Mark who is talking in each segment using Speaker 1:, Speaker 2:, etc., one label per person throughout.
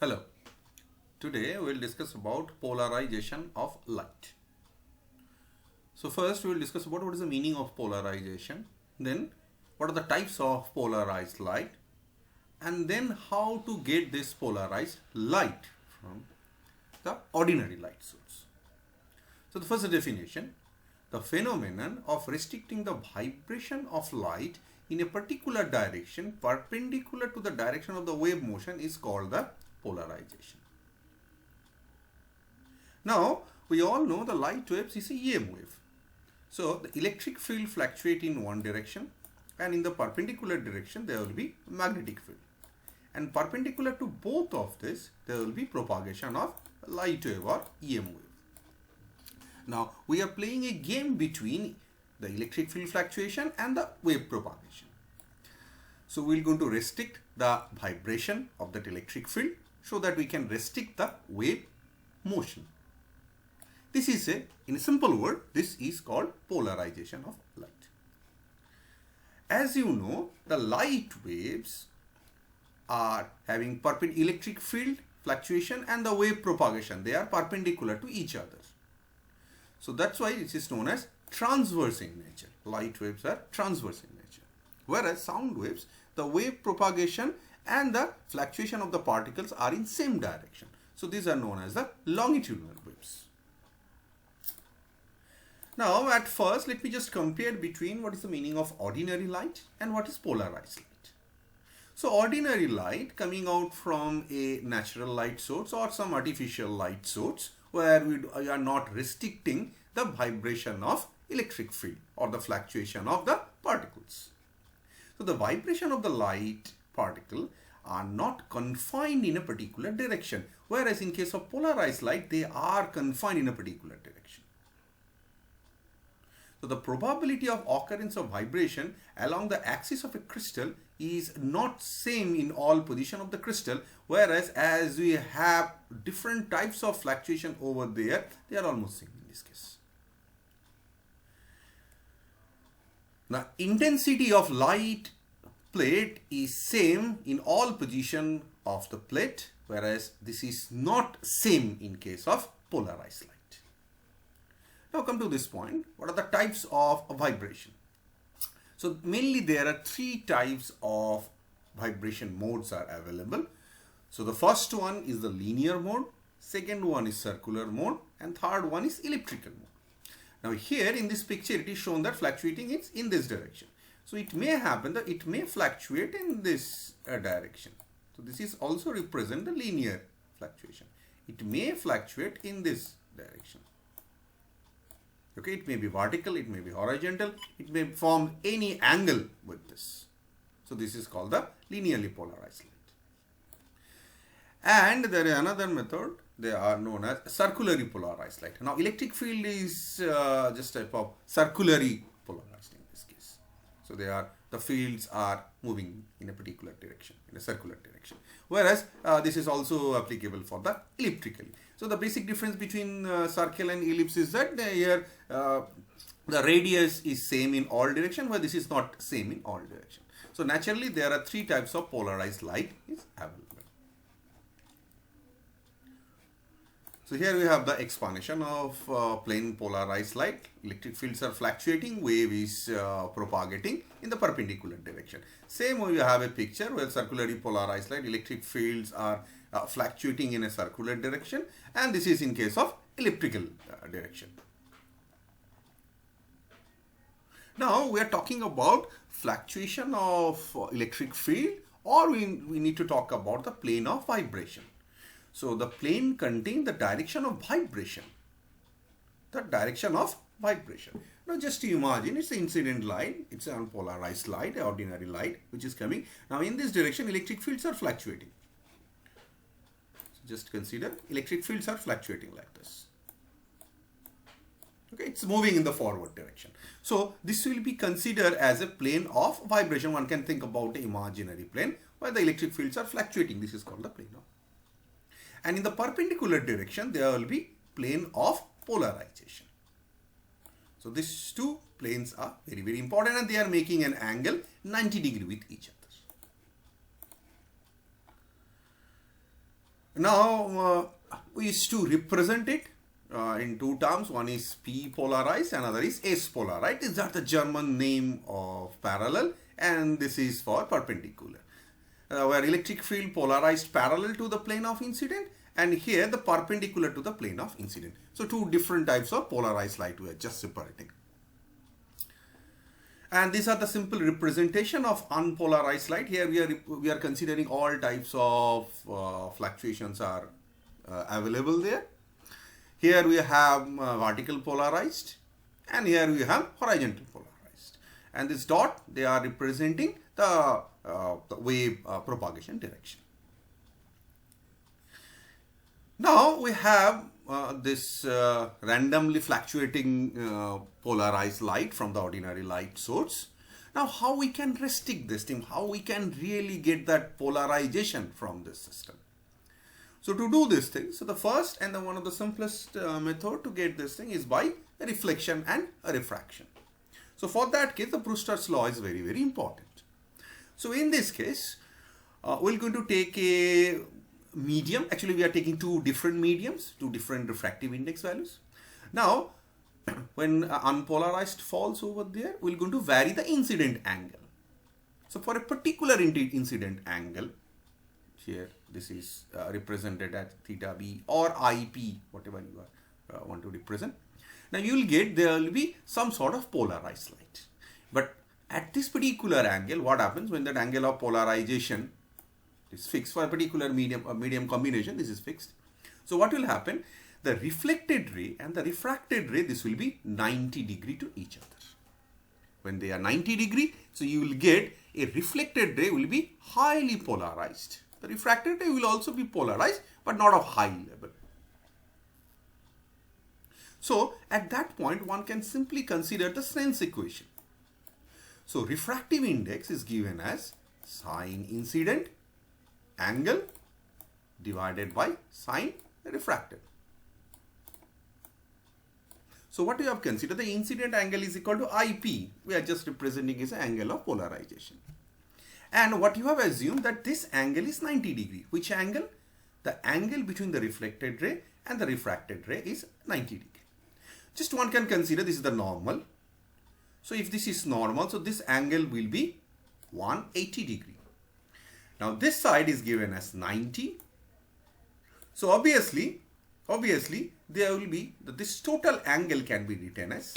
Speaker 1: Hello. Today we will discuss about polarization of light. So first we will discuss about what is the meaning of polarization, then what are the types of polarized light, and then how to get this polarized light from the ordinary light source. So the first definition, the phenomenon of restricting the vibration of light in a particular direction perpendicular to the direction of the wave motion is called the polarization. Now, we all know the light waves is a EM wave. So, the electric field fluctuate in one direction and in the perpendicular direction there will be magnetic field. And perpendicular to both of this, there will be propagation of light wave or EM wave. Now, we are playing a game between the electric field fluctuation and the wave propagation. So, we are going to restrict the vibration of that electric field so that we can restrict the wave motion. This is in a simple word, this is called polarization of light. As you know, the light waves are having electric field fluctuation and the wave propagation. They are perpendicular to each other. So that's why it is known as transverse in nature. Light waves are transverse in nature. Whereas sound waves, the wave propagation and the fluctuation of the particles are in same direction. So these are known as the longitudinal waves. Now at first let me just compare between what is the meaning of ordinary light and what is polarized light. So ordinary light coming out from a natural light source or some artificial light source where we are not restricting the vibration of electric field or the fluctuation of the particles. So the vibration of the light particle are not confined in a particular direction, whereas in case of polarized light they are confined in a particular direction. So the probability of occurrence of vibration along the axis of a crystal is not same in all position of the crystal, whereas as we have different types of fluctuation over there, they are almost same in this case. The intensity of light plate is same in all position of the plate, whereas this is not same in case of polarized light. Now come to this point, what are the types of vibration? So mainly there are three types of vibration modes are available. So the first one is the linear mode, second one is circular mode, and third one is elliptical mode. Now here in this picture it is shown that fluctuating is in this direction. So it may happen that it may fluctuate in this direction. So this is also represent the linear fluctuation. It may fluctuate in this direction. Okay, it may be vertical, it may be horizontal, it may form any angle with this. So this is called the linearly polarized light. And there is another method, they are known as circularly polarized light. Now electric field is just type of circularly polarized in this case. So the fields are moving in a particular direction, in a circular direction. Whereas this is also applicable for the elliptically. So the basic difference between circle and ellipse is that here the radius is same in all direction, where this is not same in all direction. So naturally there are three types of polarized light is available. So here we have the explanation of plain polarized light. Electric fields are fluctuating, wave is propagating in the perpendicular direction. Same way you have a picture where circularly polarized light, electric fields are fluctuating in a circular direction, and this is in case of elliptical direction. Now we are talking about fluctuation of electric field, or we need to talk about the plane of vibration. So the plane contains the direction of vibration. The direction of vibration. Now just to imagine, it's an incident light, it's an unpolarized light, ordinary light which is coming. Now in this direction electric fields are fluctuating. So just consider electric fields are fluctuating like this. Okay, it's moving in the forward direction. So this will be considered as a plane of vibration. One can think about an imaginary plane where the electric fields are fluctuating. This is called the plane of. And in the perpendicular direction, there will be plane of polarization. So these two planes are very, very important, and they are making an angle 90 degree with each other. Now we used to represent it in two terms. One is P polarized, another is S polarized. These are the German name of parallel, and this is for perpendicular. Where electric field polarized parallel to the plane of incident, and here the perpendicular to the plane of incident. So two different types of polarized light we are just separating. And these are the simple representation of unpolarized light. Here we are considering all types of fluctuations are available there. Here we have vertical polarized, and here we have horizontal polarized. And this dot, they are representing the wave propagation direction. Now we have this randomly fluctuating polarized light from the ordinary light source. Now how we can restrict this thing, how we can really get that polarization from this system. So to do this thing, so the first and one of the simplest method to get this thing is by a reflection and a refraction. So for that case, the Brewster's law is very, very important. So in this case, we're going to take a medium. Actually, we are taking two different mediums, two different refractive index values. Now, when unpolarized falls over there, we're going to vary the incident angle. So for a particular incident angle, here this is represented as theta b or IP, whatever you want to represent. Now you will get there will be some sort of polarized light. But at this particular angle, what happens when that angle of polarization is fixed for a particular medium combination, this is fixed. So what will happen? The reflected ray and the refracted ray, this will be 90 degree to each other. When they are 90 degree, so you will get a reflected ray will be highly polarized. The refracted ray will also be polarized, but not of high level. So at that point, one can simply consider the Snell's equation. So refractive index is given as sine incident angle divided by sine refracted. So what we have considered, the incident angle is equal to IP. We are just representing as an angle of polarization. And what you have assumed that this angle is 90 degree. Which angle? The angle between the reflected ray and the refracted ray is 90 degree. Just one can consider this is the normal. So if this is normal, so this angle will be 180 degree. Now this side is given as 90. So obviously there will be this total angle can be written as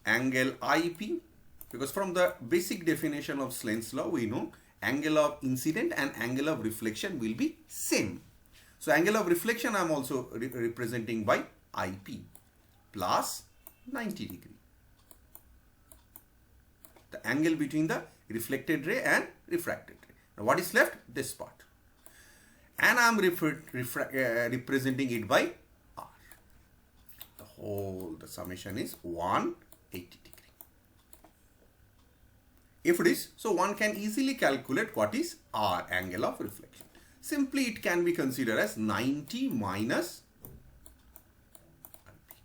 Speaker 1: angle IP, because from the basic definition of Snell's law we know angle of incident and angle of reflection will be same. So angle of reflection I am also representing by IP plus 90 degree. The angle between the reflected ray and refracted ray. Now what is left? This part. And I am representing it by R. The summation is 180 degree. If it is, so one can easily calculate what is R, angle of reflection. Simply it can be considered as 90 minus IP.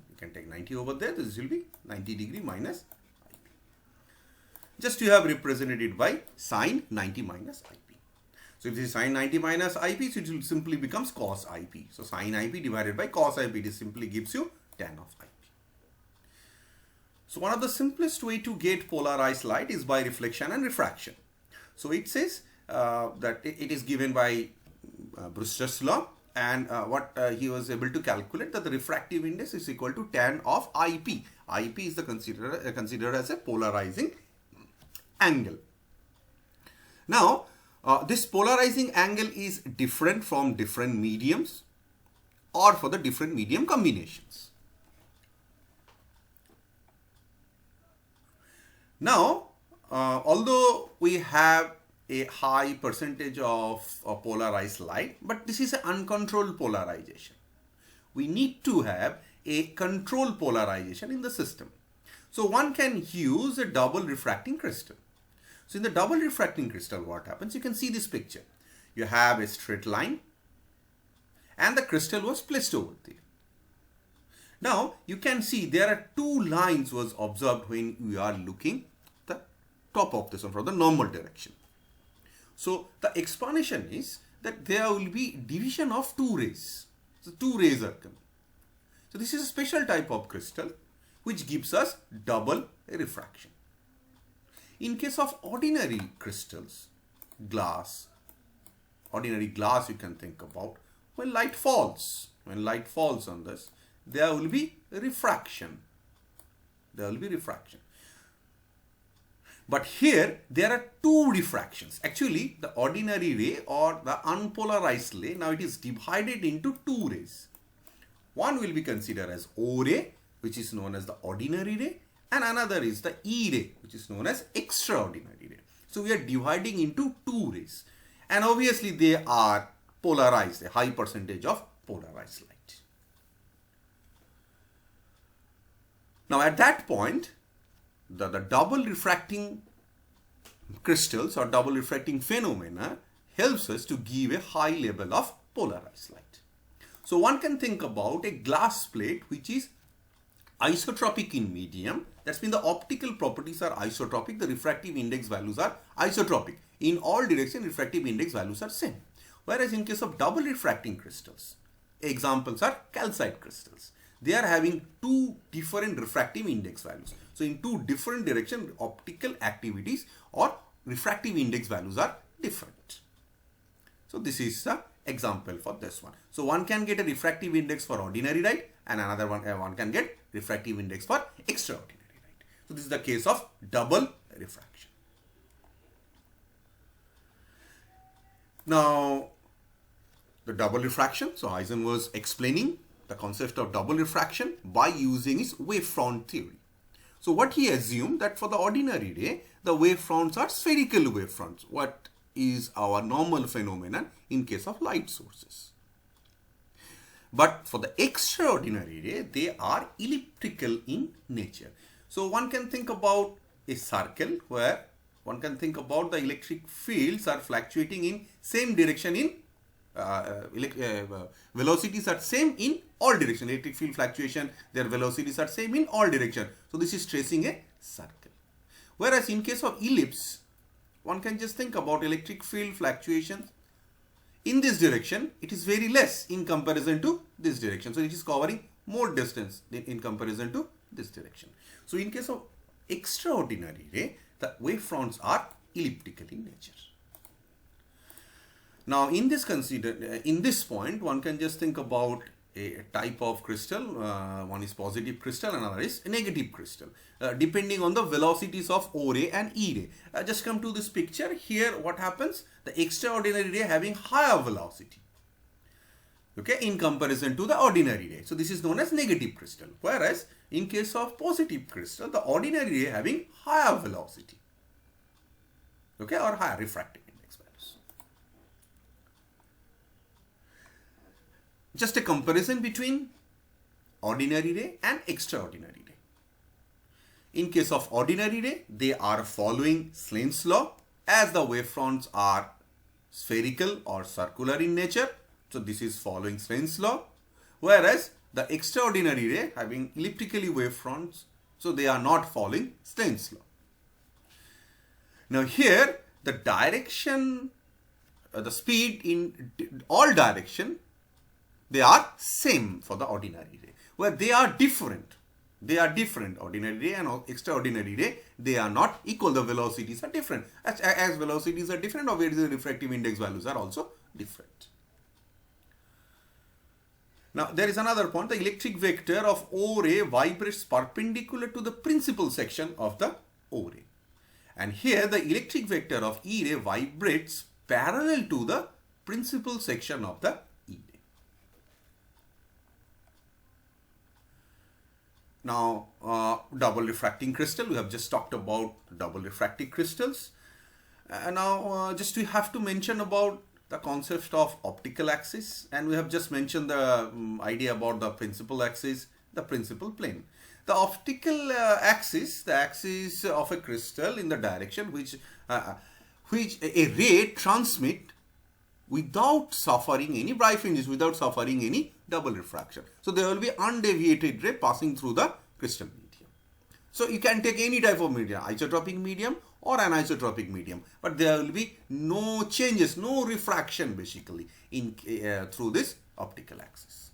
Speaker 1: You can take 90 over there, this will be 90 degree minus IP. Just you have represented it by sine 90 minus IP. So if this is sine 90 minus IP, so it will simply becomes cos IP. So sine IP divided by cos IP, this simply gives you tan of IP. So one of the simplest way to get polarized light is by reflection and refraction. So it says that it is given by Brewster's law, and what he was able to calculate that the refractive index is equal to tan of IP. IP is the considered as a polarizing angle. Now this polarizing angle is different from different mediums or for the different medium combinations. Now, although we have a high percentage of polarized light, but this is an uncontrolled polarization. We need to have a controlled polarization in the system. So one can use a double refracting crystal. So in the double refracting crystal, what happens? You can see this picture. You have a straight line and the crystal was placed over there. Now you can see there are two lines was observed when we are looking the top of this one from the normal direction. So the explanation is that there will be division of two rays. So two rays are coming. So this is a special type of crystal which gives us double refraction. In case of ordinary crystals, ordinary glass you can think about, when light falls on this, there will be refraction. But here there are two refractions. Actually, the ordinary ray or the unpolarized ray, now it is divided into two rays. One will be considered as O ray, which is known as the ordinary ray, and another is the E ray, which is known as extraordinary ray. So we are dividing into two rays, and obviously they are polarized, a high percentage of polarized light. Now at that point, the double refracting crystals or double refracting phenomena helps us to give a high level of polarized light. So one can think about a glass plate which is isotropic in medium. That's mean the optical properties are isotropic, the refractive index values are isotropic. In all directions, refractive index values are same. Whereas in case of double refracting crystals, examples are calcite crystals. They are having two different refractive index values. So in two different directions, optical activities or refractive index values are different. So this is the example for this one. So one can get a refractive index for ordinary light, and another one can get refractive index for extraordinary light. So this is the case of double refraction. Now the double refraction, so Eisen was explaining the concept of double refraction by using his wavefront theory. So what he assumed that for the ordinary ray, the wavefronts are spherical wavefronts. What is our normal phenomenon in case of light sources. But for the extraordinary ray, they are elliptical in nature. So one can think about a circle where one can think about the electric fields are fluctuating in same direction in velocities are same in all directions. Electric field fluctuation, their velocities are same in all directions. So this is tracing a circle. Whereas in case of ellipse, one can just think about electric field fluctuations. In this direction, it is very less in comparison to this direction. So it is covering more distance in comparison to this direction. So in case of extraordinary ray, the wavefronts are elliptical in nature. Now in this point, one can just think about a type of crystal. One is positive crystal, another is negative crystal, depending on the velocities of O ray and E ray. Just come to this picture. Here what happens? The extraordinary ray having higher velocity, okay, in comparison to the ordinary ray. So this is known as negative crystal. Whereas in case of positive crystal, the ordinary ray having higher velocity, okay, or higher refractive index values. Just a comparison between ordinary ray and extraordinary ray. In case of ordinary ray, they are following Snell's law, as the wavefronts are spherical or circular in nature. So this is following Snell's law. Whereas the extraordinary ray having elliptically wavefronts, so they are not following Snell's law. Now here the direction, the speed in all direction, they are same for the ordinary ray. Where they are different. They are different. Ordinary ray and extraordinary ray, they are not equal. The velocities are different. As velocities are different, obviously the refractive index values are also different. Now there is another point. The electric vector of O ray vibrates perpendicular to the principal section of the O ray. And here the electric vector of E ray vibrates parallel to the principal section of the E ray. Now double refracting crystal, we have just talked about double refracting crystals. Now just we have to mention about the concept of optical axis, and we have just mentioned the idea about the principal axis, the principal plane. The optical axis, the axis of a crystal in the direction which a ray transmit without suffering any bright fringes, without suffering any double refraction. So there will be undeviated ray passing through the crystal medium. So you can take any type of medium, isotropic medium or anisotropic medium, but there will be no changes, no refraction basically in through this optical axis.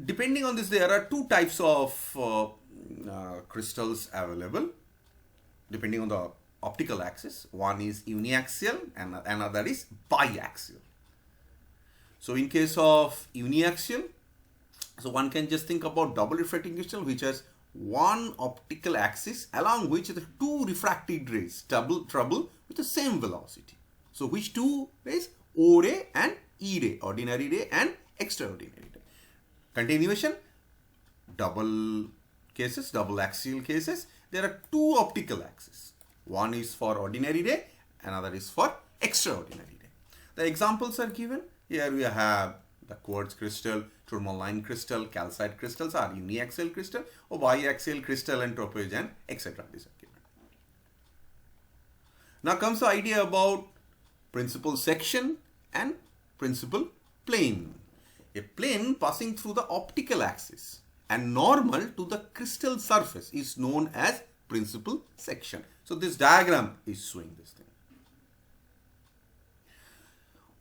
Speaker 1: Depending on this, there are two types of crystals available depending on the optical axis. One is uniaxial and another is biaxial. So in case of uniaxial, so one can just think about double refracting crystal which has one optical axis along which the two refracted rays travel with the same velocity. So which two rays? O ray and E ray, ordinary ray and extraordinary ray. Continuation, double cases, double axial cases. There are two optical axes. One is for ordinary ray, another is for extraordinary ray. The examples are given. Here we have the quartz crystal, tourmaline crystal, calcite crystals are uniaxial crystal, or biaxial crystal and propagation, etc. These are given. Now comes the idea about principal section and principal plane. A plane passing through the optical axis and normal to the crystal surface is known as principal section. So this diagram is showing this thing.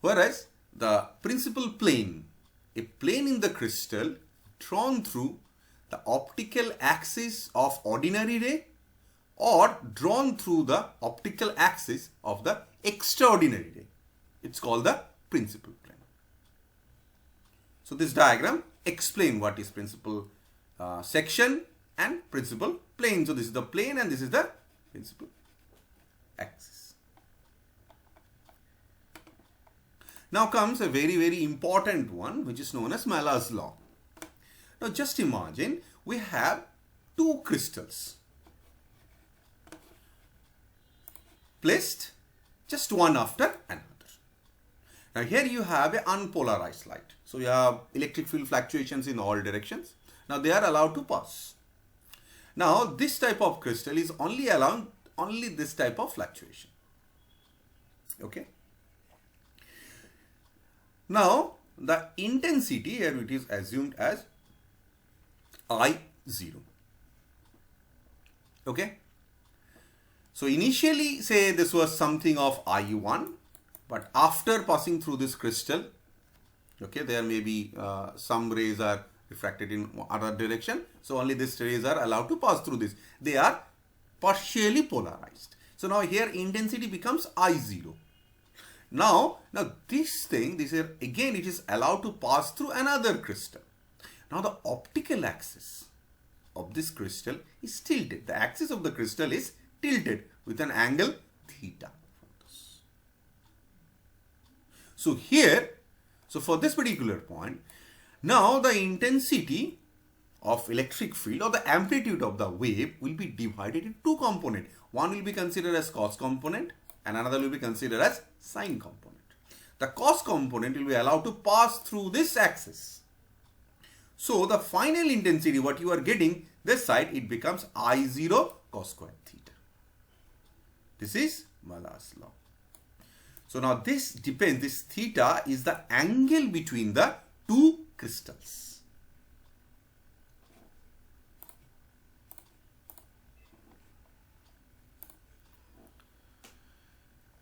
Speaker 1: Whereas the principal plane, a plane in the crystal drawn through the optical axis of ordinary ray or drawn through the optical axis of the extraordinary ray. It's called the principal plane. So this diagram explains what is principal section and principal plane. So this is the plane and this is the principal axis. Now comes a very important one which is known as Mallard's law. Now just imagine we have two crystals placed just one after another. Now here you have an unpolarized light. So you have electric field fluctuations in all directions. Now they are allowed to pass. Now this type of crystal is only allowing only this type of fluctuation. Okay. Now the intensity here it is assumed as I0. Okay. So initially say this was something of I1, but after passing through this crystal, okay, there may be some rays are refracted in other direction. So only these rays are allowed to pass through this. They are partially polarized. So now here intensity becomes I0. Now this thing, this here again it is allowed to pass through another crystal. Now the optical axis of this crystal is tilted. The axis of the crystal is tilted with an angle theta. So here, so for this particular point, now the intensity of electric field or the amplitude of the wave will be divided into two components. One will be considered as cos component and another will be considered as sine component. The cos component will be allowed to pass through this axis. So the final intensity what you are getting this side, it becomes I0 cos square theta. This is Mallard's law. So now this depends, this theta is the angle between the two crystals.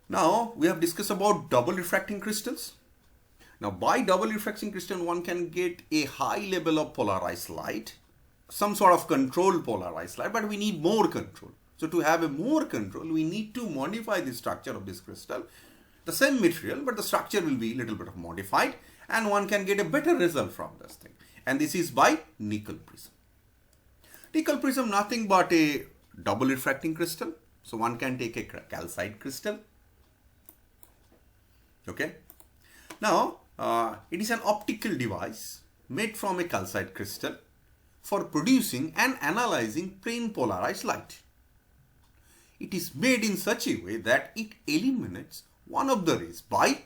Speaker 1: Now we have discussed about double refracting crystals. Now by double refracting crystal one can get a high level of polarized light, some sort of controlled polarized light, but we need more control. So to have a more control we need to modify the structure of this crystal. The same material but the structure will be a little bit modified and one can get a better result from this thing. And this is by nickel prism. Nickel prism nothing but a double refracting crystal. So one can take a calcite crystal. Okay. Now it is an optical device made from a calcite crystal for producing and analyzing plane polarized light. It is made in such a way that it eliminates one of the rays by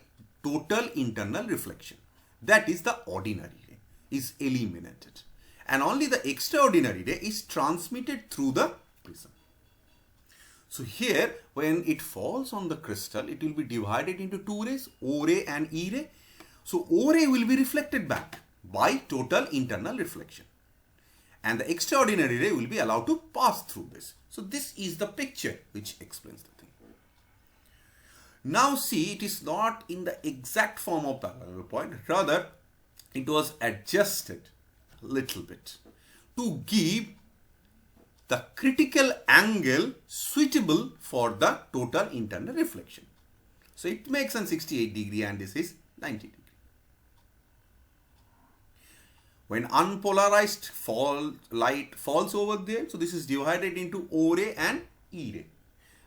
Speaker 1: total internal reflection. That is the ordinary ray is eliminated and only the extraordinary ray is transmitted through the prism. So here when it falls on the crystal it will be divided into two rays, O ray and E ray. So O ray will be reflected back by total internal reflection and the extraordinary ray will be allowed to pass through this. So this is the picture which explains the thing. Now see, it is not in the exact form of parallel point, rather it was adjusted a little bit to give the critical angle suitable for the total internal reflection. So it makes an 68 degree and this is 90 degree. When unpolarized light falls over there, so this is divided into O ray and E ray.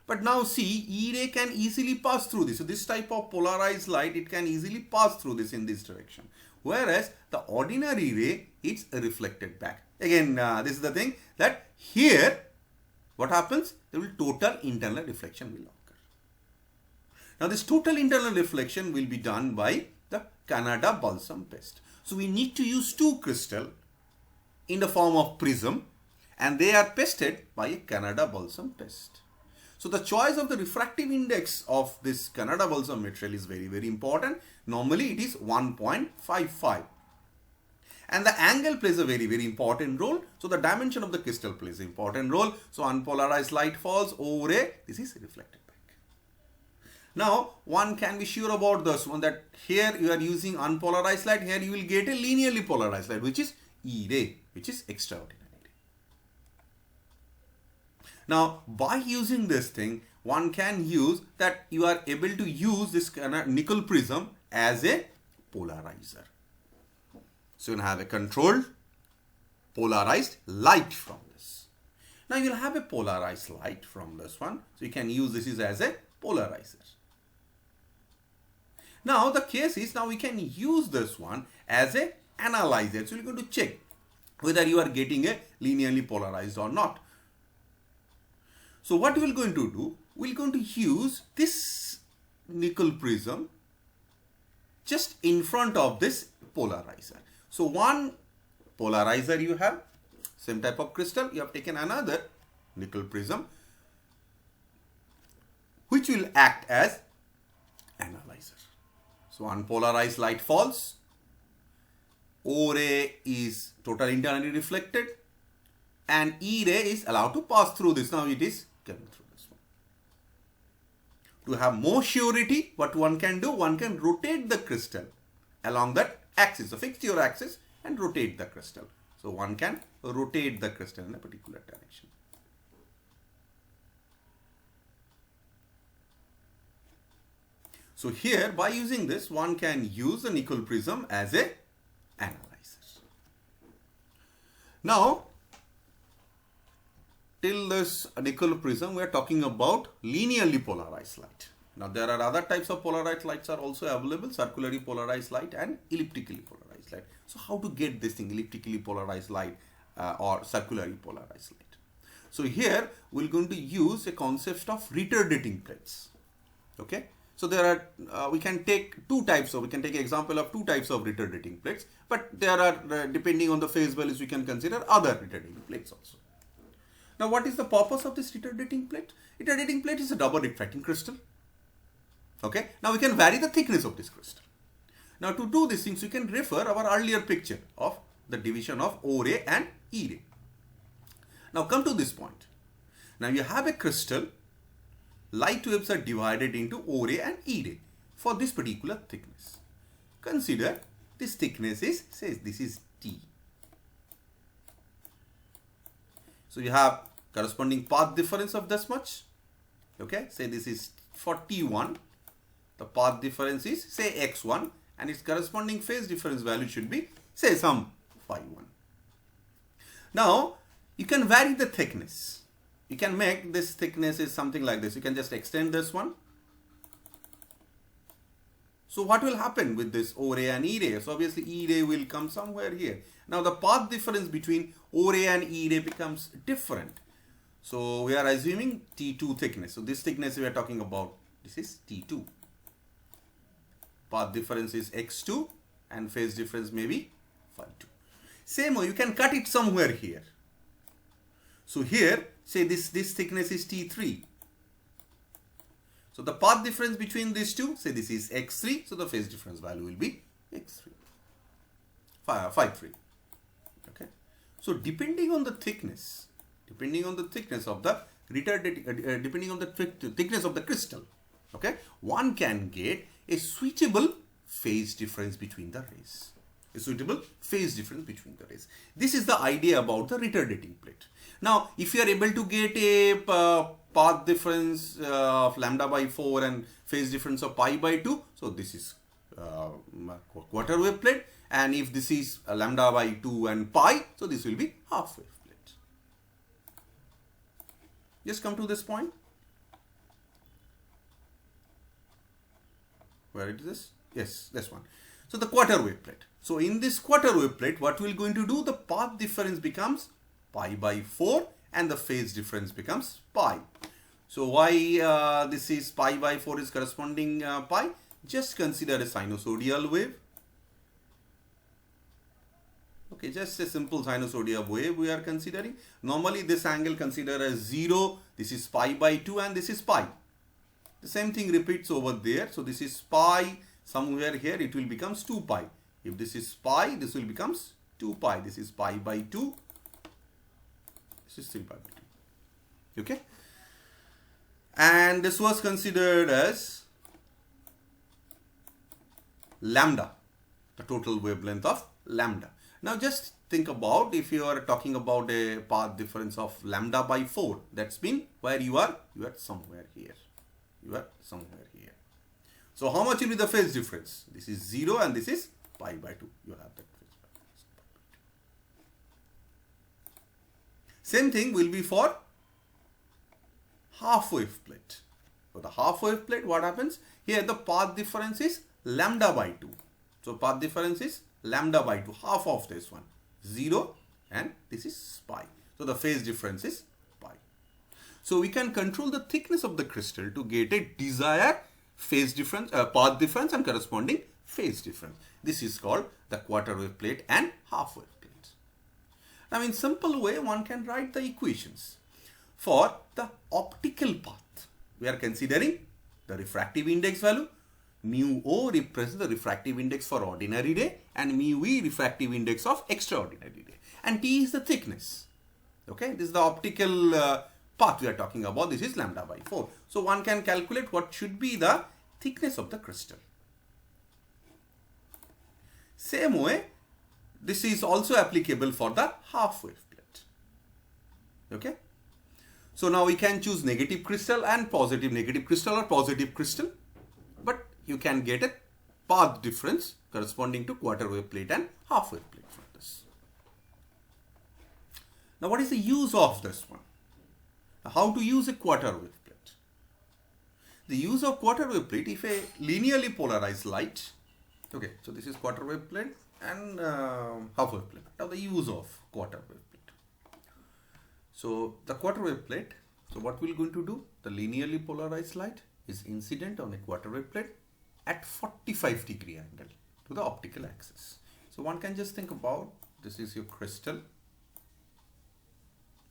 Speaker 1: But now see, E ray can easily pass through this. So this type of polarized light, it can easily pass through this in this direction. Whereas the ordinary ray, it's reflected back. Again, this is the thing that here, what happens? There will total internal reflection will occur. Now this total internal reflection will be done by the Canada balsam test. So we need to use two crystals in the form of prism and they are tested by a Canada balsam test. So the choice of the refractive index of this Canada balsam material is very, very important. Normally it is 1.55. And the angle plays a very, very important role. So the dimension of the crystal plays an important role. So unpolarized light falls, O ray, this is reflected back. Now one can be sure about this one, that here you are using unpolarized light, here you will get a linearly polarized light, which is E ray, which is extraordinary. Now by using this thing, one can use that you are able to use this nickel prism as a polarizer. So you will have a controlled polarized light from this. Now you will have a polarized light from this one. So you can use this as a polarizer. Now the case is, now we can use this one as a analyzer. So we are going to check whether you are getting a linearly polarized or not. So what we are going to do, we are going to use this nickel prism just in front of this polarizer. So one polarizer you have, same type of crystal, you have taken another nickel prism which will act as analyzer. So unpolarized light falls, O ray is totally internally reflected and E ray is allowed to pass through this. Now it is coming through this one. To have more surety, what one can do, one can rotate the crystal along that axis. So fix your axis and rotate the crystal. So one can rotate the crystal in a particular direction. So here by using this, one can use the nickel prism as a analyzer. Now till this nickel prism, we are talking about linearly polarized light. Now there are other types of polarized lights are also available, circularly polarized light and elliptically polarized light. So how to get this thing, elliptically polarized light or circularly polarized light? So here we are going to use a concept of retardating plates. Okay. So there are, we can take two types of, we can take an example of two types of retardating plates, but there are, depending on the phase values, we can consider other retardating plates also. Now what is the purpose of this retardating plate? Retardating plate is a double refracting crystal. Okay. Now we can vary the thickness of this crystal. Now to do these things, you can refer our earlier picture of the division of O ray and E ray. Now come to this point. Now you have a crystal, light waves are divided into O ray and E ray for this particular thickness. Consider this thickness is, say this is T. So you have corresponding path difference of this much. Okay, say this is for T1. The path difference is say x1 and its corresponding phase difference value should be say some phi1. Now you can vary the thickness. You can make this thickness is something like this. You can just extend this one. So what will happen with this O ray and E ray? So obviously E ray will come somewhere here. Now the path difference between O ray and E ray becomes different. So we are assuming T2 thickness. So this thickness we are talking about, this is T2. Path difference is x2 and phase difference may be phi2. Same way, you can cut it somewhere here. So here, say this thickness is T3. So the path difference between these two, say this is x3. So the phase difference value will be x3, phi3. Okay. So depending on the thickness of the depending on the thickness of the crystal, okay, one can get a suitable phase difference between the rays. This is the idea about the retardating plate. Now, if you are able to get a path difference of lambda by 4 and phase difference of pi by 2, so this is quarter wave plate, and if this is lambda by 2 and pi, so this will be half wave plate. Just come to this point. Where it is? Yes, this one. So the quarter wave plate. So in this quarter wave plate, what we're going to do, the path difference becomes pi by 4 and the phase difference becomes pi. So why this is pi by 4 is corresponding pi? Just consider a sinusoidal wave. Okay, just a simple sinusoidal wave we are considering. Normally this angle consider as 0, this is pi by 2 and this is pi. The same thing repeats over there. So this is pi, somewhere here it will becomes 2 pi. If this is pi, this will becomes 2 pi. This is pi by 2. This is 3 pi by 2. Okay. And this was considered as lambda, the total wavelength of lambda. Now just think about if you are talking about a path difference of lambda by 4. That's been where you are somewhere here. So how much will be the phase difference? This is 0 and this is pi by 2. You have that phase difference. Same thing will be for half wave plate. For the half wave plate, what happens? Here the path difference is lambda by 2. So path difference is lambda by 2, half of this one, 0, and this is pi. So the phase difference is pi. So we can control the thickness of the crystal to get a desired phase difference, path difference and corresponding phase difference. This is called the quarter wave plate and half wave plate. Now in simple way, one can write the equations. For the optical path, we are considering the refractive index value. Mu O represents the refractive index for ordinary day and mu V refractive index of extraordinary day. And T is the thickness. Okay, this is the optical path we are talking about. This is lambda by 4. So one can calculate what should be the thickness of the crystal. Same way, this is also applicable for the half wave plate. Okay. So now we can choose negative crystal and positive negative crystal or positive crystal. But you can get a path difference corresponding to quarter wave plate and half wave plate for this. Now what is the use of this one? How to use a quarter wave plate? The use of quarter wave plate, if a linearly polarized light, okay, so this is quarter wave plate and half wave plate. Now the use of quarter wave plate. So the quarter wave plate, so what we're going to do, the linearly polarized light is incident on a quarter wave plate at 45-degree angle to the optical axis. So one can just think about, this is your crystal,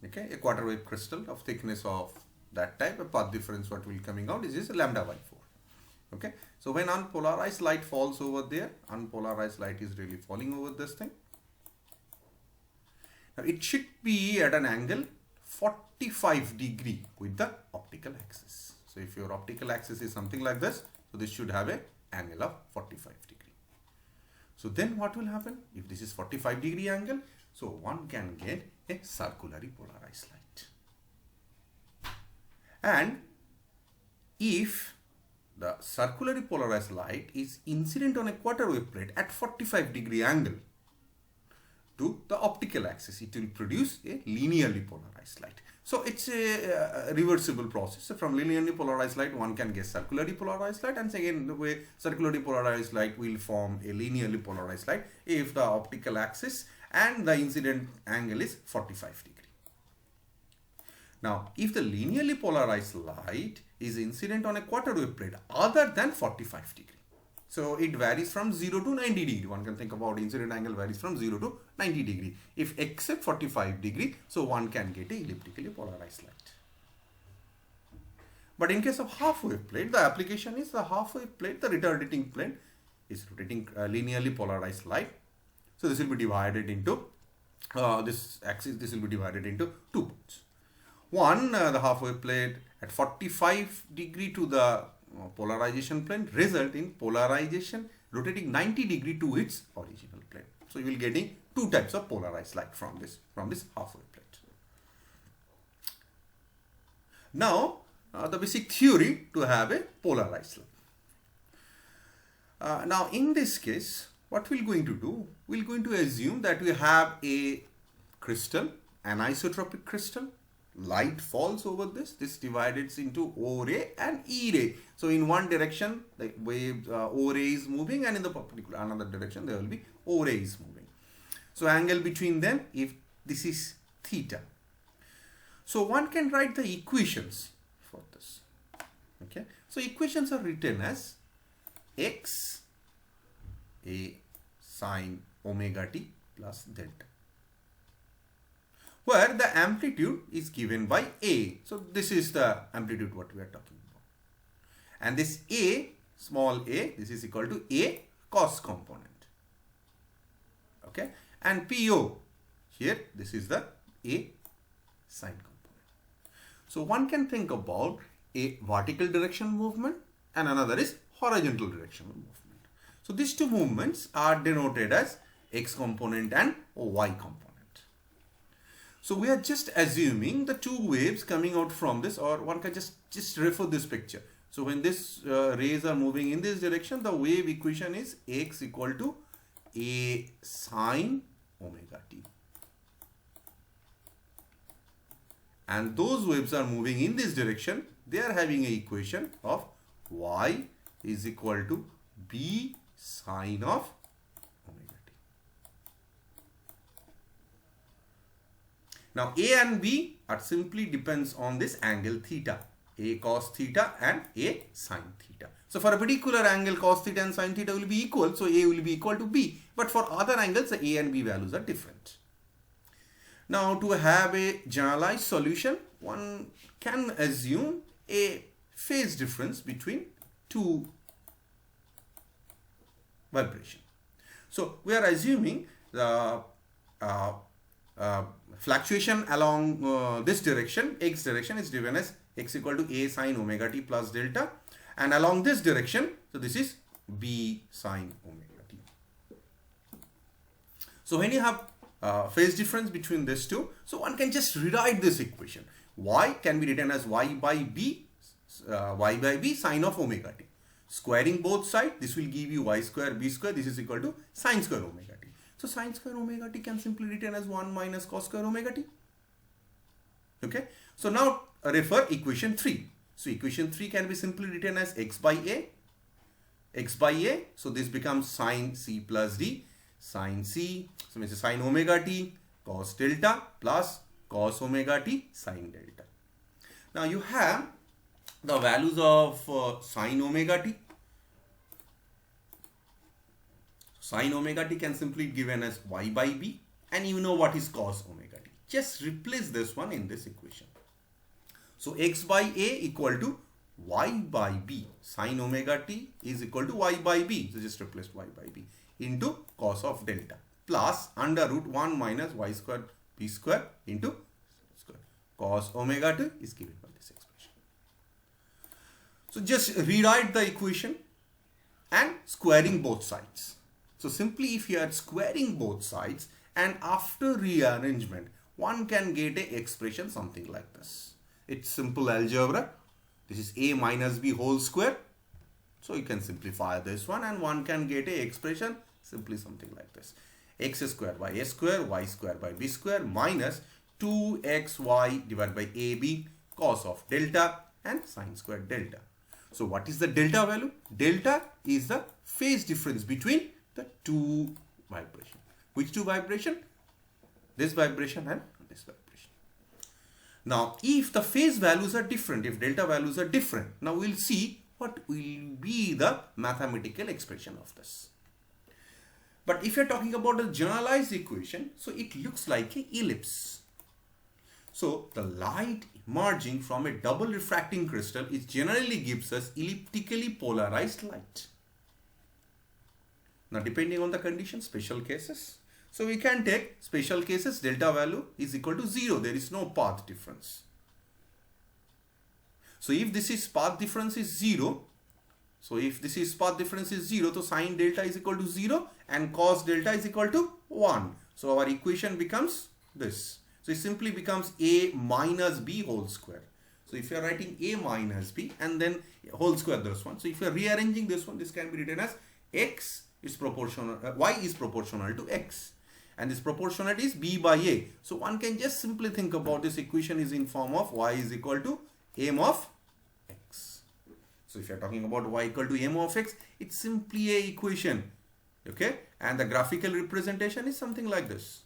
Speaker 1: okay, a quarter wave crystal of thickness of that type, a path difference what will coming out is lambda by 4. Okay, so when unpolarized light falls over there, unpolarized light is really falling over this thing. Now it should be at an angle 45-degree with the optical axis. So if your optical axis is something like this, so this should have an angle of 45-degree. So then what will happen? If this is 45-degree angle, so one can get a circularly polarized light. And if the circularly polarized light is incident on a quarter wave plate at 45-degree angle to the optical axis, it will produce a linearly polarized light. So it's a reversible process. So from linearly polarized light, one can get circularly polarized light, and again the way circularly polarized light will form a linearly polarized light if the optical axis and the incident angle is 45-degree. Now, if the linearly polarized light is incident on a quarter wave plate other than 45-degree, so it varies from 0 to 90 degree. One can think about incident angle varies from 0 to 90 degree. If except 45-degree, so one can get a elliptically polarized light. But in case of half wave plate, the application is the half wave plate, the retardating plane is rotating linearly polarized light. So this will be divided into this axis, this will be divided into 2 parts. One, the half-wave plate at 45 degree to the polarization plane result in polarization rotating 90 degree to its original plane. So you will getting 2 types of polarized light from this half-wave plate. Now the basic theory to have a polarized light. Now in this case, what we're going to do, we're going to assume that we have a crystal, anisotropic crystal. Light falls over this divides into O ray and E ray. So in one direction the wave O ray is moving, and in the perpendicular another direction there will be O ray is moving. So angle between them, if this is theta. So one can write the equations for this. Okay. So equations are written as x a sine omega t plus delta, where the amplitude is given by A. So this is the amplitude what we are talking about. And this A, small a, this is equal to A cos component. Okay. And PO, here this is the A sine component. So one can think about a vertical direction movement and another is horizontal directional movement. So these two movements are denoted as X component and Y component. So we are just assuming the 2 waves coming out from this, or one can just refer this picture. So when this rays are moving in this direction, the wave equation is X equal to A sine omega t. And those waves are moving in this direction, they are having an equation of Y is equal to B sine of omega t. Now A and B are simply depends on this angle theta, A cos theta and A sine theta. So for a particular angle, cos theta and sine theta will be equal, so A will be equal to B. But for other angles, the A and B values are different. Now to have a generalized solution, one can assume a phase difference between 2 vibration. So we are assuming the fluctuation along this direction, X direction, is given as X equal to A sine omega t plus delta, and along this direction, so this is B sine omega t. So when you have phase difference between these two, so one can just rewrite this equation. Y can be written as y by b sine of omega t. Squaring both sides, this will give you y square b square. This is equal to sine square omega t. So sine square omega t can simply written as 1 minus cos square omega t. Okay. So now refer equation 3. So equation 3 can be simply written as x by a. So this becomes sine c plus d, sine c, so means sine omega t cos delta plus cos omega t sine delta. Now you have the values of sine omega t. Sine omega t can simply be given as y by b, and you know what is cos omega t. Just replace this one in this equation. So x by a equal to y by b. Sine omega t is equal to y by b. So just replace y by b into cos of delta plus under root 1 minus y square b square into square. Cos omega t is given by this expression. So just rewrite the equation and squaring both sides. So simply if you are squaring both sides and after rearrangement, one can get a expression something like this. It's simple algebra. This is a minus b whole square. So you can simplify this one and one can get a expression simply something like this. X square by a square, y square by b square minus 2xy divided by ab cos of delta and sine square delta. So what is the delta value? Delta is the phase difference between the 2 vibration. Which 2 vibration? This vibration and this vibration. Now if the phase values are different, if delta values are different, now we'll see what will be the mathematical expression of this. But if you're talking about a generalized equation, so it looks like an ellipse. So the light emerging from a double refracting crystal is generally gives us elliptically polarized light. Now depending on the condition, special cases. So we can take special cases, delta value is equal to 0. There is no path difference. So if this is path difference is 0, so sine delta is equal to 0 and cos delta is equal to 1. So our equation becomes this. So it simply becomes a minus b whole square. So if you are writing a minus b and then whole square this one. So if you are rearranging this one, this can be written as x is proportional, y is proportional to x. And this proportionality is b by a. So one can just simply think about this equation is in form of y is equal to m of x. So if you are talking about y equal to m of x, it's simply a equation. Okay. And the graphical representation is something like this.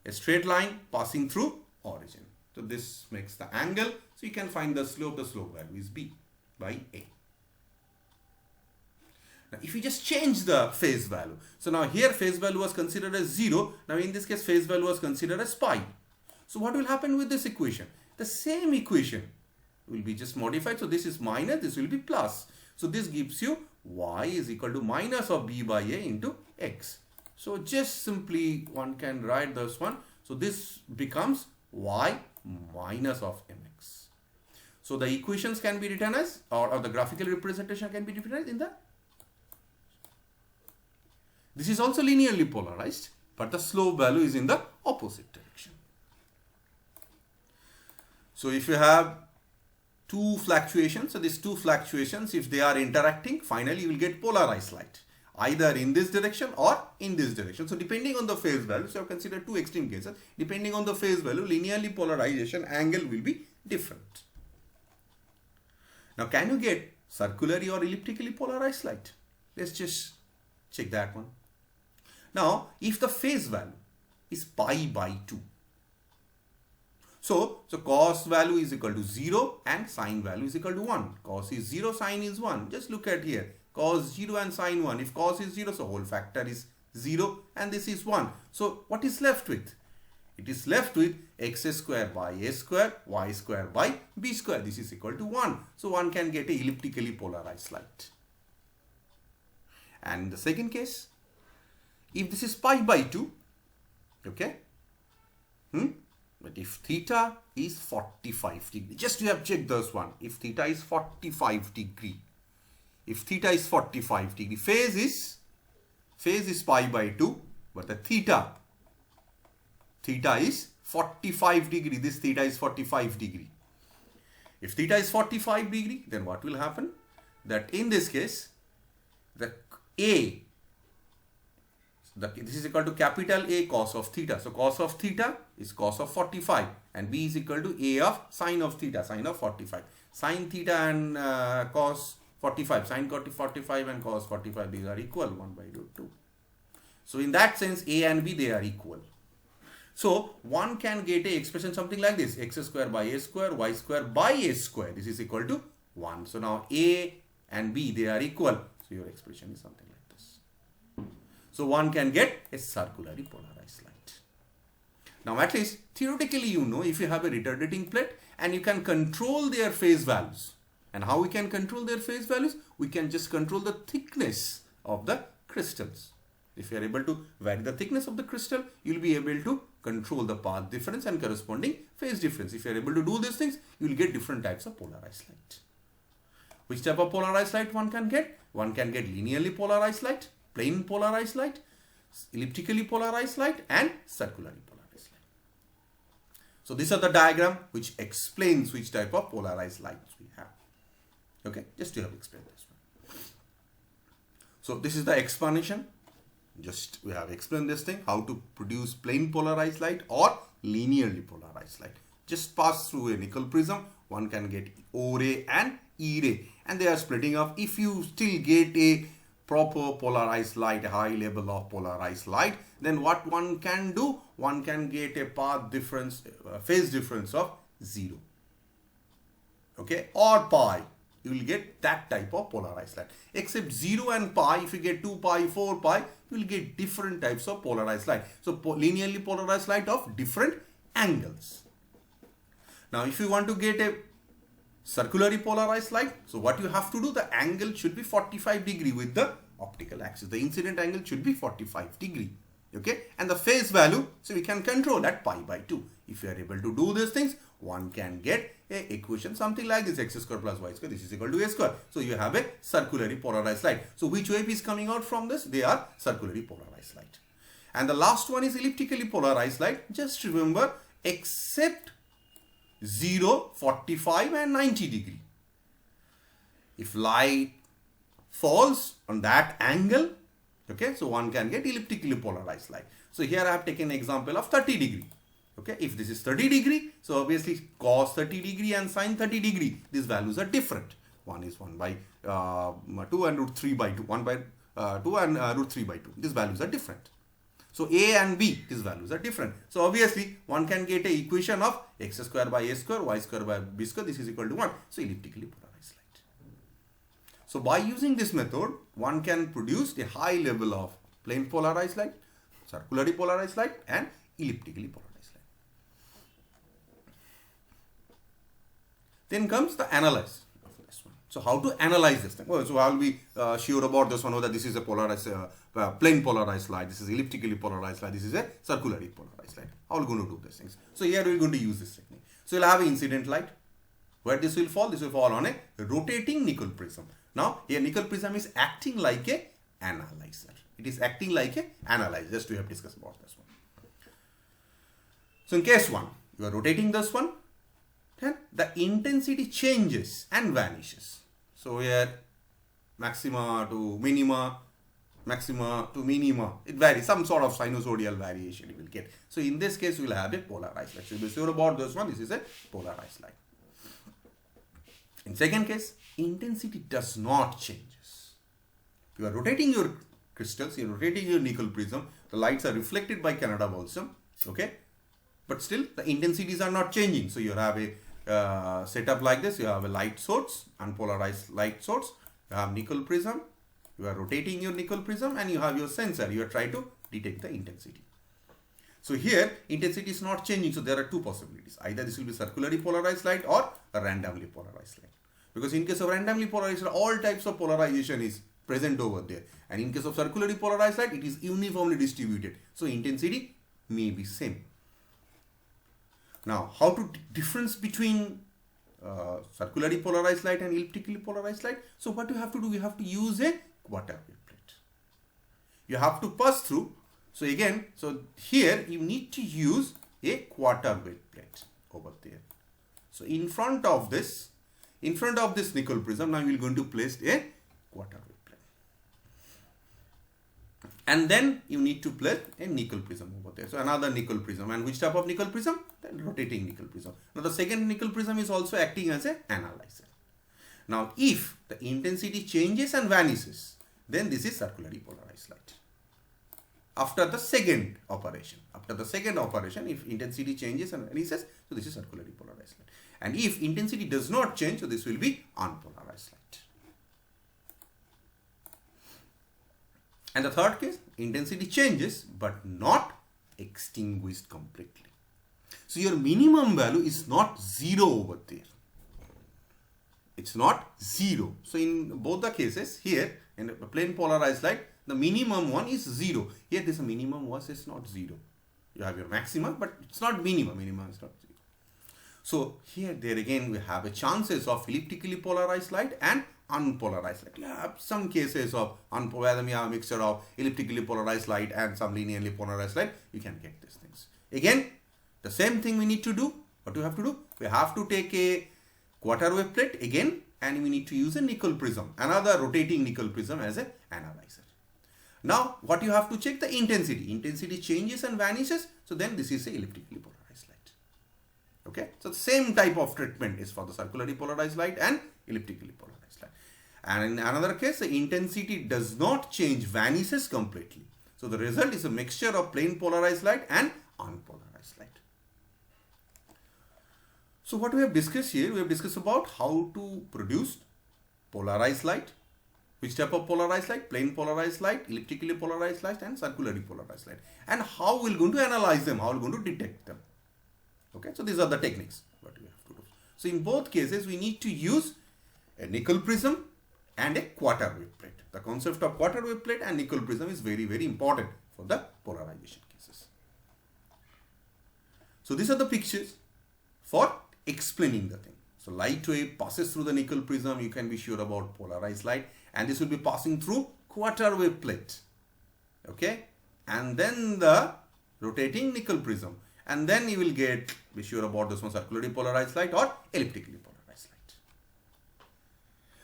Speaker 1: A straight line passing through origin. So this makes the angle. So you can find the slope value is b by a. Now if you just change the phase value. So now here phase value was considered as 0. Now in this case phase value was considered as pi. So what will happen with this equation? The same equation will be just modified. So this is minus, this will be plus. So this gives you y is equal to minus of b by a into x. So just simply one can write this one. So this becomes y minus of mx. So the equations can be written as, or the graphical representation can be written in the, this is also linearly polarized, but the slope value is in the opposite direction. So if you have two fluctuations, so these two fluctuations, if they are interacting, finally you will get polarized light, either in this direction or in this direction. So depending on the phase value, so I have considered two extreme cases, depending on the phase value, linearly polarization angle will be different. Now can you get circularly or elliptically polarized light? Let's just check that one. Now if the phase value is pi by 2, so cos value is equal to 0 and sine value is equal to 1. Cos is 0, sine is 1. Just look at here. Cos 0 and sine 1. If cos is 0, so whole factor is 0 and this is 1. So what is left with? It is left with x square by a square, y square by b square. This is equal to 1. So one can get a elliptically polarized light. And in the second case, if this is pi by 2, okay, but if theta is 45 degree, just you have checked this one. If theta is 45 degree, if theta is 45 degree, phase is pi by 2, but the theta is 45 degree. This theta is 45 degree. If theta is 45 degree, then what will happen? That in this case, this is equal to capital A cos of theta. So cos of theta is cos of 45 and B is equal to A of sine of theta, sine of 45. Sine theta and cos 45, sine 45 and cos 45, these are equal 1 by root 2. So in that sense, A and B, they are equal. So one can get a expression something like this, x square by a square, y square by a square. This is equal to 1. So now A and B, they are equal. So your expression is something like this. So one can get a circularly polarized light. Now at least theoretically, you know, if you have a retardating plate and you can control their phase values. And how we can control their phase values? We can just control the thickness of the crystals. If you are able to vary the thickness of the crystal, you will be able to control the path difference and corresponding phase difference. If you are able to do these things, you will get different types of polarized light. Which type of polarized light one can get? One can get linearly polarized light, plane polarized light, elliptically polarized light, and circularly polarized light. So these are the diagram which explains which type of polarized lights we have. Okay, just to have explained this one. So this is the explanation. Just we have explained this thing, how to produce plane polarized light or linearly polarized light. Just pass through a nickel prism, one can get O ray and E ray, and they are splitting up. If you still get a proper polarized light, a high level of polarized light, then what one can do? One can get a path difference, phase difference of 0. Okay, or pi. You will get that type of polarized light. Except 0 and pi, if you get 2 pi, 4 pi, you will get different types of polarized light. So linearly polarized light of different angles. Now if you want to get a circularly polarized light, so what you have to do, the angle should be 45 degree with the optical axis. The incident angle should be 45 degree. Okay, and the phase value, so we can control at pi by 2. If you are able to do these things, one can get a equation something like this: x square plus y square, this is equal to a square. So you have a circularly polarized light. So which wave is coming out from this? They are circularly polarized light. And the last one is elliptically polarized light. Just remember, except 0, 45 and 90 degree. If light falls on that angle, okay, so one can get elliptically polarized light. So here I have taken an example of 30 degree. Okay, if this is 30 degree, so obviously cos 30 degree and sin 30 degree, these values are different. One is 1 by 2 and root 3 by 2, 1 by 2 and root 3 by 2. These values are different. So A and B, these values are different. So obviously one can get a equation of x square by a square, y square by b square, this is equal to 1. So elliptically polarized light. So by using this method, one can produce a high level of plane polarized light, circularly polarized light and elliptically polarized light. Then comes the analyze of this one. So how to analyze this thing? Well, so I'll be sure about this one, whether this is a polarized, plane polarized light, this is elliptically polarized light, this is a circularly polarized light. How are we going to do these things? So here we're going to use this technique. So you'll have an incident light. Where this will fall? This will fall on a rotating nickel prism. Now here nickel prism is acting like a analyzer. It is acting like a analyzer. Just we have discussed about this one. So in case 1, you are rotating this one, then the intensity changes and vanishes. So here maxima to minima, maxima to minima, it varies, some sort of sinusoidal variation you will get. So in this case we will have a polarized light. So be sure about this one, this is a polarized light. In second case, intensity does not changes. You are rotating your crystals, you are rotating your nickel prism, the lights are reflected by Canada balsam, okay, but still the intensities are not changing. So you have a setup like this. You have a light source, unpolarized light source, you have nickel prism, you are rotating your nickel prism, and you have your sensor. You are trying to detect the intensity. So here intensity is not changing. So there are two possibilities: either this will be circularly polarized light or a randomly polarized light. Because in case of randomly polarized light, all types of polarization is present over there, and in case of circularly polarized light, it is uniformly distributed. So intensity may be same. Now, how to difference between circularly polarized light and elliptically polarized light? So what you have to do, you have to use a quarter wave plate. You have to pass through. So again, so here you need to use a quarter wave plate over there. So in front of this nickel prism, now we are going to place a quarter wave plate. And then you need to place a nickel prism over there. So another nickel prism. And which type of nickel prism? Then rotating nickel prism. Now the second nickel prism is also acting as an analyzer. Now if the intensity changes and vanishes, then this is circularly polarized light. After the second operation, if intensity changes and vanishes, so this is circularly polarized light. And if intensity does not change, so this will be unpolarized light. And the third case, intensity changes but not extinguished completely. So your minimum value is not 0 over there. It's not 0. So in both the cases, here in a plane polarized light, the minimum one is 0. Here this minimum was is not 0. You have your maximum, but it's not minimum. Minimum is not 0. So here there again we have a chances of elliptically polarized light and unpolarized light. You have some cases of where we have a mixture of elliptically polarized light and some linearly polarized light. You can get these things. Again, the same thing we need to do. What do we have to do? We have to take a quarter wave plate again, and we need to use a nickel prism, another rotating nickel prism as an analyzer. Now, what you have to check? The intensity. Intensity changes and vanishes. So then this is a elliptically polarized light. Okay. So the same type of treatment is for the circularly polarized light and elliptically polarized light. And in another case, the intensity does not change, vanishes completely. So the result is a mixture of plane polarized light and unpolarized light. So what we have discussed here, we have discussed about how to produce polarized light. Which type of polarized light? Plane polarized light, elliptically polarized light and circularly polarized light. And how we are going to analyze them, how we are going to detect them. Okay, so these are the techniques what we have to do. So in both cases, we need to use a nickel prism and a quarter wave plate. The concept of quarter wave plate and nickel prism is very, very important for the polarization cases. So these are the pictures for explaining the thing. So light wave passes through the nickel prism. You can be sure about polarized light, and this will be passing through quarter wave plate. Okay, and then the rotating nickel prism, and then you will be sure about this one, circularly polarized light or elliptically polarized light.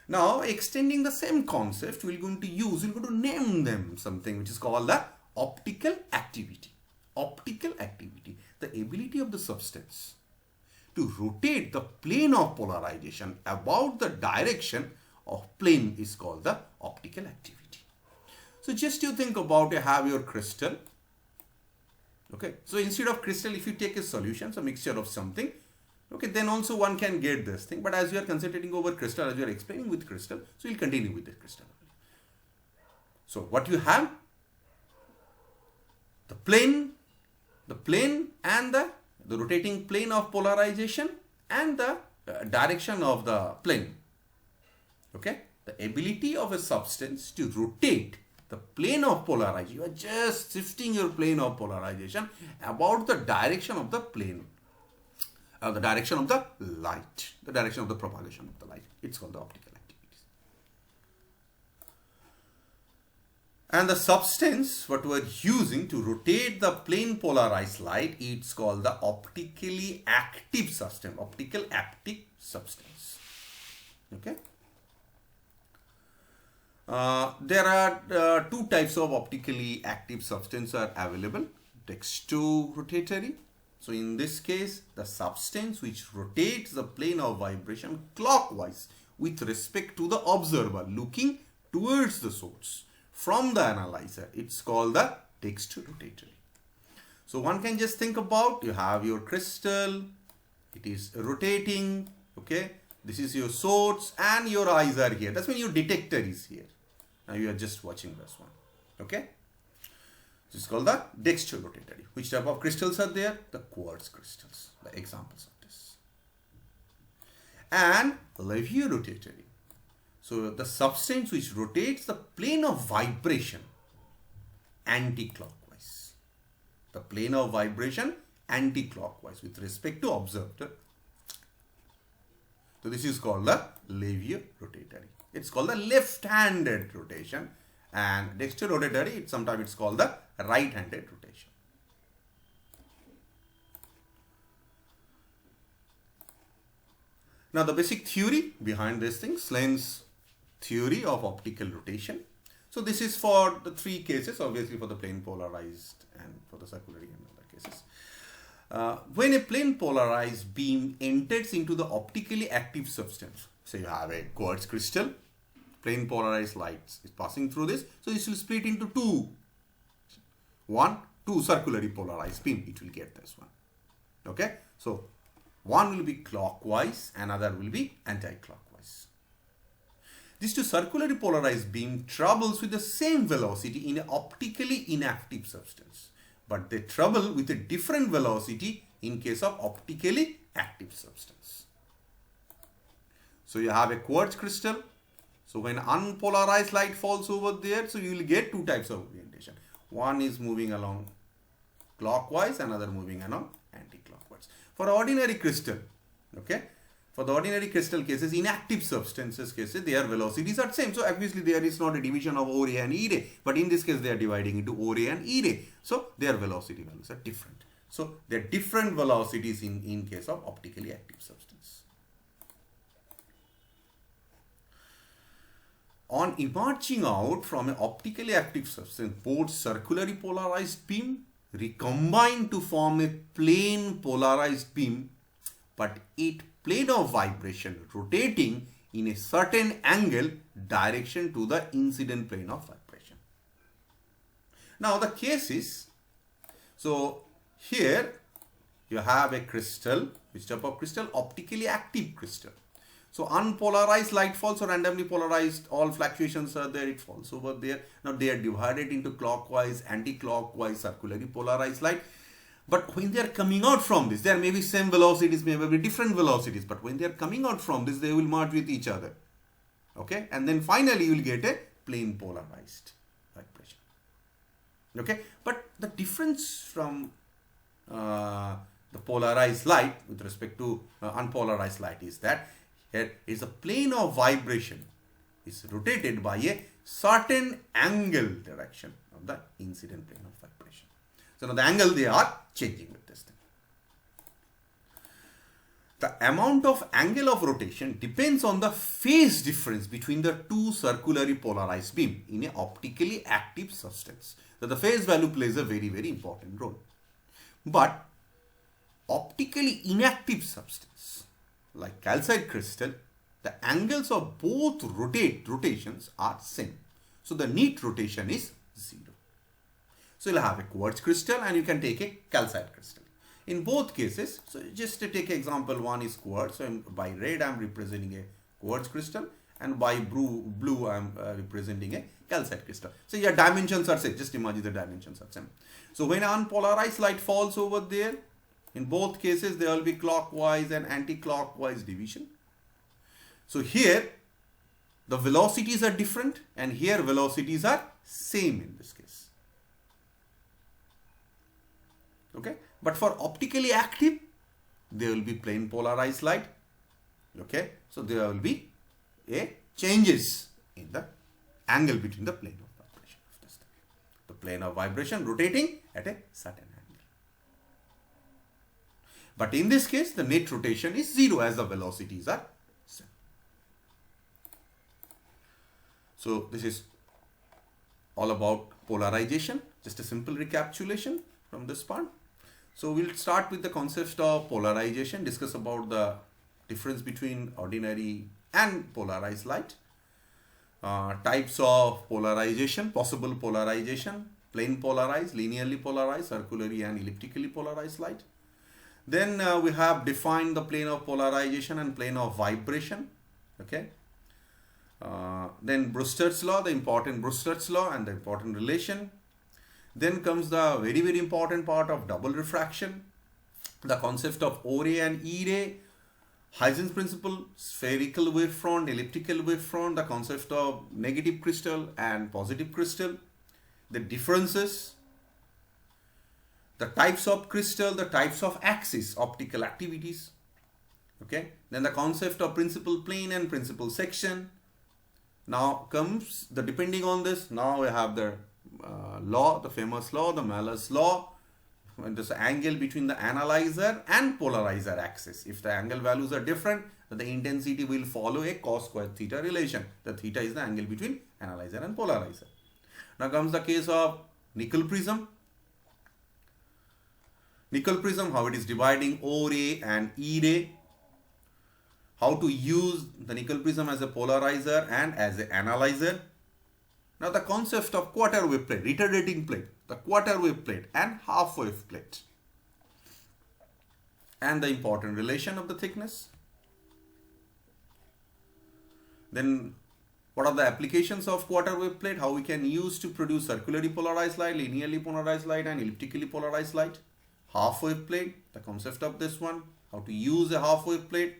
Speaker 1: Now extending the same concept, we're going to name them something which is called the optical activity. Optical activity, the ability of the substance to rotate the plane of polarization about the direction of plane is called the optical activity. So just you think about, you have your crystal. Okay, so instead of crystal, if you take a solution, so mixture of something, okay, then also one can get this thing. But as you are concentrating over crystal, as you are explaining with crystal, so you'll continue with the crystal. So what you have, the plane and the rotating plane of polarization and the direction of the plane. Okay, the ability of a substance to rotate the plane of polarization. You are just shifting your plane of polarization about the direction of the plane, the direction of the light, the direction of the propagation of the light. It's called the optical activities. And the substance what we are using to rotate the plane polarized light, it's called the optically active substance. Optical active substance. Okay. There are two types of optically active substance are available. Dextrorotatory. So in this case, the substance which rotates the plane of vibration clockwise with respect to the observer looking towards the source from the analyzer, it's called the dextrorotatory. So one can just think about, you have your crystal, it is rotating, okay, this is your source and your eyes are here. That's when your detector is here. Now you are just watching this one, okay. This is called the dextrorotatory. Which type of crystals are there? The quartz crystals, the examples of this. And leviorotatory. So the substance which rotates the plane of vibration anti-clockwise. The plane of vibration anti-clockwise with respect to observer. So this is called the leviorotatory. It's called the left-handed rotation, and dextrorotatory, sometimes it's called the right-handed rotation. Now the basic theory behind this thing, Slen's theory of optical rotation. So this is for the three cases, obviously for the plane polarized and for the circular and other cases. When a plane polarized beam enters into the optically active substance, so you have a quartz crystal, plane polarized light is passing through this, so this will split into two circularly polarized beam, it will get this one. Okay, so one will be clockwise, another will be anti-clockwise. These two circularly polarized beam travels with the same velocity in an optically inactive substance, but they travel with a different velocity in case of optically active substance. So you have a quartz crystal. So when unpolarized light falls over there, so you will get two types of orientation. One is moving along clockwise, another moving along anti-clockwise. For ordinary crystal, okay, for the ordinary crystal cases, inactive substances cases, their velocities are same. So obviously there is not a division of O ray and E ray, but in this case they are dividing into O ray and E ray. So their velocity values are different. So there are different velocities in case of optically active substance. On emerging out from an optically active substance, both circularly polarized beam recombine to form a plane polarized beam, but it plane of vibration rotating in a certain angle direction to the incident plane of vibration. Now the case is, so here you have a crystal, which type of crystal? Optically active crystal. So unpolarized light falls or randomly polarized, all fluctuations are there, it falls over there. Now they are divided into clockwise, anti-clockwise, circularly polarized light. But when they are coming out from this, there may be same velocities, may be different velocities, but when they are coming out from this, they will merge with each other. Okay, and then finally you will get a plane polarized vibration. Okay, but the difference from the polarized light with respect to unpolarized light is that here is a plane of vibration is rotated by a certain angle direction of the incident plane of vibration. So now the angle they are changing with this thing. The amount of angle of rotation depends on the phase difference between the two circularly polarized beam in an optically active substance. So the phase value plays a very, very important role. But optically inactive substance like calcite crystal, the angles of both rotations are same. So the neat rotation is 0. So you'll have a quartz crystal and you can take a calcite crystal. In both cases, so just to take example, one is quartz. So by red I am representing a quartz crystal and by blue I am representing a calcite crystal. So your dimensions are same. Just imagine the dimensions are same. So when unpolarized light falls over there, in both cases there will be clockwise and anti-clockwise division. So here the velocities are different and here velocities are same in this case. Okay, but for optically active there will be plane polarized light. Okay, so there will be a changes in the angle between the plane of vibration of this thing. The plane of vibration rotating at a certain angle. But in this case the net rotation is 0 as the velocities are same. So this is all about polarization. Just a simple recapitulation from this part. So we'll start with the concept of polarization, discuss about the difference between ordinary and polarized light, types of polarization, possible polarization, plane polarized, linearly polarized, circularly and elliptically polarized light. Then we have defined the plane of polarization and plane of vibration. Okay. Then Brewster's law, the important Brewster's law and the important relation. Then comes the very, very important part of double refraction, the concept of O ray and E ray, Huygens principle, spherical wavefront, elliptical wavefront, the concept of negative crystal and positive crystal, the differences, the types of crystal, the types of axis, optical activities. Okay. Then the concept of principal plane and principal section. Now comes the, depending on this, now we have the law, the famous law, the Malus law, when there's an angle between the analyzer and polarizer axis. If the angle values are different, then the intensity will follow a cos square theta relation. The theta is the angle between analyzer and polarizer. Now comes the case of nickel prism. Nickel prism, how it is dividing O ray and E ray. How to use the nickel prism as a polarizer and as an analyzer. Now the concept of quarter wave plate, retardating plate, the quarter wave plate and half wave plate. And the important relation of the thickness. Then what are the applications of quarter wave plate? How we can use to produce circularly polarized light, linearly polarized light and elliptically polarized light. Half wave plate, the concept of this one, how to use a half wave plate.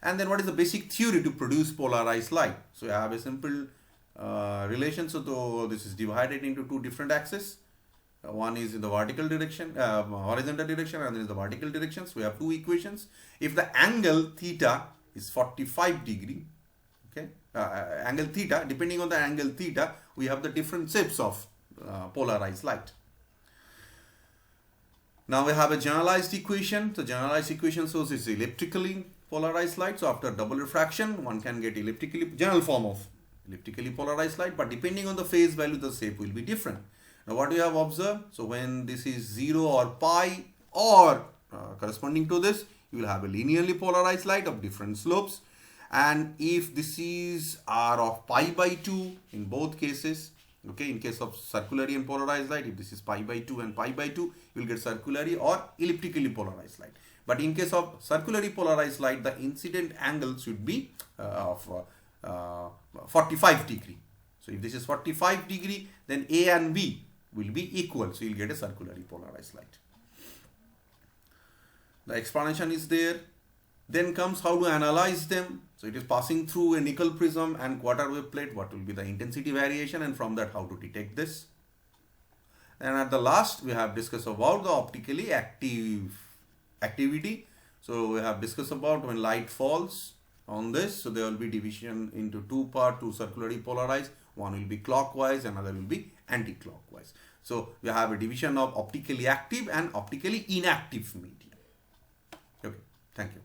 Speaker 1: And then what is the basic theory to produce polarized light? So you have a simple relation. So this is divided into two different axes. One is in the vertical direction, horizontal direction, and then is the vertical direction. So we have two equations. If the angle theta is 45 degree, okay, angle theta, depending on the angle theta, we have the different shapes of polarized light. Now we have a generalized equation. So generalized equation shows it's elliptically polarized light. So after double refraction, one can get elliptically, general form of elliptically polarized light, but depending on the phase value, the shape will be different. Now what we have observed, so when this is 0 or pi or corresponding to this, you will have a linearly polarized light of different slopes. And if this is r of pi by 2 in both cases, okay, in case of circularly and polarized light, if this is pi by 2 and pi by 2, you will get circularly or elliptically polarized light. But in case of circularly polarized light, the incident angle should be of 45 degree. So if this is 45 degree, then A and B will be equal. So you'll get a circularly polarized light. The explanation is there. Then comes how to analyze them. So it is passing through a nickel prism and quarter wave plate. What will be the intensity variation, and from that how to detect this. And at the last, we have discussed about the optically activity. So we have discussed about when light falls on this, so there will be division into two parts, two circularly polarized. One will be clockwise, another will be anti-clockwise. So we have a division of optically active and optically inactive medium. Okay, thank you.